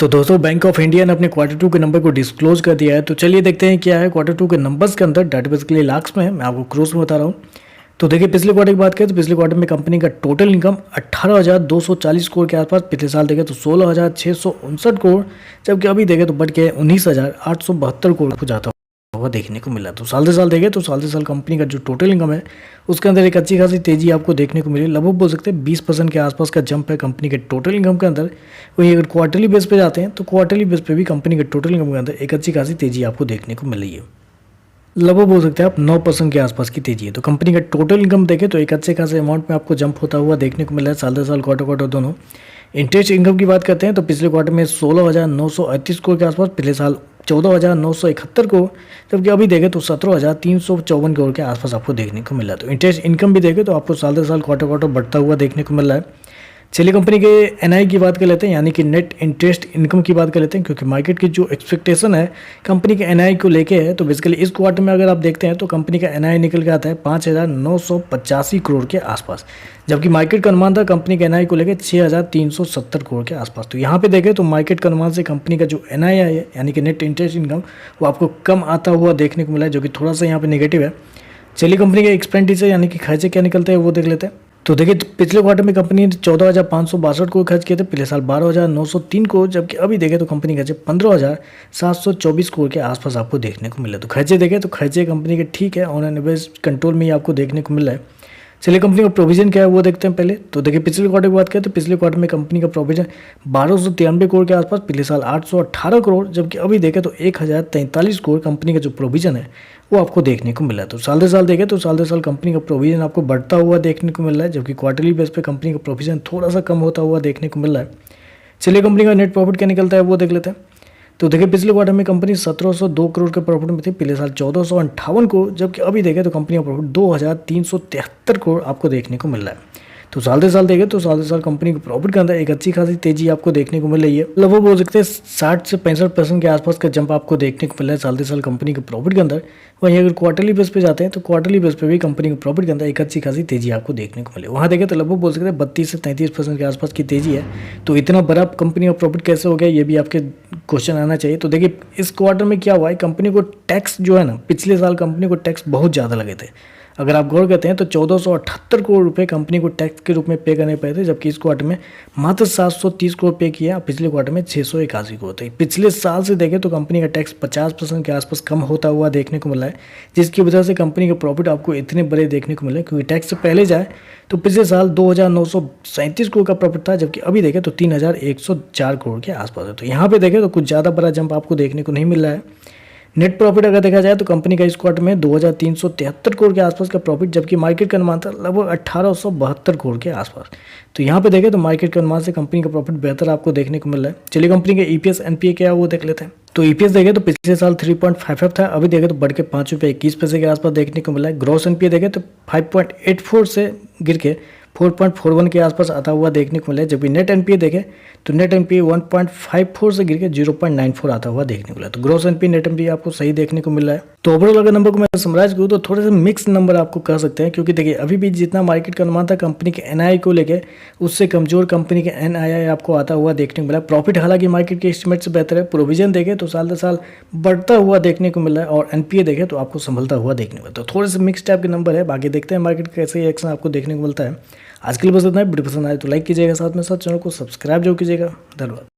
तो दोस्तों bank of India ने अपने क्वार्टर टू के नंबर को डिस्क्लोज कर दिया है। तो चलिए देखते हैं क्या है क्वार्टर टू के नंबर्स के अंदर। डाटा बेसिकली लाख्स में है, मैं आपको क्रोस में बता रहा हूँ। तो देखिए पिछले क्वार्टर की बात करें तो पिछले क्वार्टर में कंपनी का टोटल इनकम 18,240 करोड़ के आसपास, पिछले साल देखें तो 16,659 करोड़, जबकि अभी देखें तो बढ़ के 19,872 करोड़ को जाता हुआ देखने को मिला। तो साल से साल देखें तो साल से साल कंपनी का जो टोटल इनकम है उसके अंदर एक अच्छी खासी तेजी आपको देखने को मिली। लगभग बोल सकते हैं 20% के आसपास का जंप है कंपनी के टोटल इनकम के अंदर। वहीं अगर क्वार्टरली बेस पे जाते हैं तो क्वार्टरली बेस पे भी कंपनी के टोटल इनकम के अंदर एक अच्छी खासी तेजी आपको देखने को मिल रही है। लगभग बोल सकते हैं आप 9% के आसपास की तेजी है। तो कंपनी का टोटल इनकम देखें तो एक अच्छे खासे अमाउंट में आपको जंप होता हुआ देखने को मिला है साल दर साल, क्वार्टर क्वार्टर दोनों। इंटरेस्ट इनकम की बात करते हैं तो पिछले क्वार्टर में 16,938 करोड़ के आसपास, पिछले साल 14,971 करोड़, जबकि अभी देखें तो 17,354 करोड़ के आसपास आपको देखने को मिला है। तो इंटरेस्ट इनकम भी देखें तो आपको साल दर साल, क्वार्टर क्वार्टर बढ़ता हुआ देखने को मिल रहा है। चलिए कंपनी के एनआई की बात कर लेते हैं, यानी कि नेट इंटरेस्ट इनकम की बात कर लेते हैं, क्योंकि मार्केट की जो एक्सपेक्टेशन है कंपनी के एनआई को लेके है। तो बेसिकली इस क्वार्टर में अगर आप देखते हैं तो कंपनी का एनआई निकल के आता है 5,985 करोड़ के आसपास, जबकि मार्केट का अनुमान था कंपनी के एनआई को लेकर 6,370 करोड़ के आसपास। तो यहाँ पे देखें तो मार्केट का अनुमान से कंपनी का जो एनआई है यानी कि नेट इंटरेस्ट इनकम वो आपको कम आता हुआ देखने को मिला है, जो कि थोड़ा सा यहाँ पे नेगेटिव है। चलिए कंपनी के एक्सपेंडिचर यानी कि खर्चे क्या निकलते हैं वो देख लेते हैं। तो देखिए तो पिछले क्वार्टर में कंपनी ने 14,562 करोड़ खर्च किए थे, पिछले साल 12,903 करोड़, जबकि अभी देखें तो कंपनी खर्चे 15,724 करोड़ के आसपास आपको देखने को मिला। तो खर्चे देखें तो खर्चे कंपनी के ठीक है, ऑन एन एवरेज कंट्रोल में ही आपको देखने को मिल रहा है। चलिए कंपनी का प्रोविजन क्या है वो देखते हैं पहले। तो देखिए पिछले क्वार्टर की बात करें तो पिछले क्वार्टर में कंपनी का प्रोविजन 1,293 करोड़ के आसपास, पिछले साल 818 करोड़, जबकि अभी देखें तो 1,043 करोड़ कंपनी का जो प्रोविजन है वो आपको देखने को मिला है। तो साल दर साल देखें तो साल दर साल कंपनी का प्रोविजन आपको बढ़ता हुआ देखने को मिल रहा है, जबकि क्वार्टरली बेस पे कंपनी का प्रोविजन थोड़ा सा कम होता हुआ देखने को मिल रहा है। चलिए कंपनी का नेट प्रॉफिट क्या निकलता है वो देख लेते हैं। तो देखिए पिछले क्वार्टर में कंपनी 1,702 करोड़ के प्रॉफिट में थी, पिछले साल 1,458 करोड़, जबकि अभी देखें तो कंपनी का प्रॉफिट 2,373 करोड़ आपको देखने को मिल रहा है। तो साल दर साल देखें तो साल दर साल कंपनी के प्रॉफिट के अंदर एक अच्छी खासी तेजी आपको देखने को मिल रही है। लगभग बोल सकते हैं 60 से 65% के आसपास का जंप आपको देखने को मिल रहा है साल दर साल कंपनी के प्रॉफिट के अंदर। वहीं अगर क्वार्टरली बेस पे जाते हैं तो क्वार्टरली बेस पे भी कंपनी के प्रॉफिट के अंदर एक अच्छी खासी तेजी आपको देखने को मिले। वहाँ देखें तो लगभग बोल सकते हैं 32 से 33% के आसपास की तेजी है। तो इतना बड़ा कंपनी का प्रॉफिट कैसे हो गया, ये भी आपके क्वेश्चन आना चाहिए। तो देखिए इस क्वार्टर में क्या हुआ है, कंपनी को टैक्स जो है ना, पिछले साल कंपनी को टैक्स बहुत ज़्यादा लगे थे। अगर आप गौर करते हैं तो 1,478 करोड़ रुपए कंपनी को टैक्स के रूप में पे करने पड़े थे, जबकि इस क्वार्टर में मात्र 730 करोड़ पे किया, पिछले क्वार्टर में 681 करोड़ थे। पिछले साल से देखें तो कंपनी का टैक्स 50% के आसपास कम होता हुआ देखने को मिला है, जिसकी वजह से कंपनी के प्रॉफिट आपको इतने बड़े देखने को मिले। क्योंकि टैक्स से पहले जाए तो पिछले साल 2,937 करोड़ का प्रॉफिट था, जबकि अभी देखें तो 3,104 करोड़ के आसपास है। तो यहाँ पे देखें तो कुछ ज़्यादा बड़ा जंप आपको देखने को नहीं मिल रहा है। नेट प्रॉफिट अगर देखा जाए तो कंपनी का इस क्वार्टर में 2,373 करोड़ के आसपास का प्रॉफिट, जबकि मार्केट का अनुमान था लगभग 1,872 करोड़ के आसपास। तो यहाँ पे देखें तो मार्केट के अनुमान से कंपनी का प्रॉफिट बेहतर आपको देखने को मिल रहा है। चलिए कंपनी के ईपीएस एनपीए क्या है वो देख लेते हैं। तो ईपीएस देखें तो पिछले साल 3.55 था, अभी देखें तो बढ़ के 5 रुपये 21 पैसे के आसपास देखने को मिला है। ग्रॉस एनपीए देखें तो 5.84 से गिर के 4.41 के आसपास आता हुआ देखने को मिला है, जबकि नेट एनपीए देखें तो नेट एनपीए 1.54 से गिर के 0.94 आता हुआ देखने को मिला है। तो ग्रॉस एनपीए नेट एनपीए आपको सही देखने को मिल रहा है। तो ओवरऑल अगर नंबर को मैं समराइज करूँ तो थोड़े से मिक्स नंबर आपको कह सकते हैं, क्योंकि देखिए अभी भी जितना मार्केट का अनुमान था कंपनी के एनआई को लेके उससे कमजोर कंपनी के एनआईआई आपको आता हुआ देखने को मिला है। प्रॉफिट हालांकि मार्केट के एस्टिमेट से बेहतर है, प्रोविजन देखें तो साल दर साल बढ़ता हुआ देखने को मिला है, और एनपीए देखें तो आपको संभलता हुआ देखने को मिला है। तो थोड़े से मिक्स टाइप के नंबर है, बाकी देखते हैं मार्केट कैसे एक्शन आपको देखने को मिलता है। आज के लिए बस इतना है। वीडियो पसंद आए तो लाइक कीजिएगा, साथ में साथ चैनल को सब्सक्राइब जरूर कीजिएगा। धन्यवाद।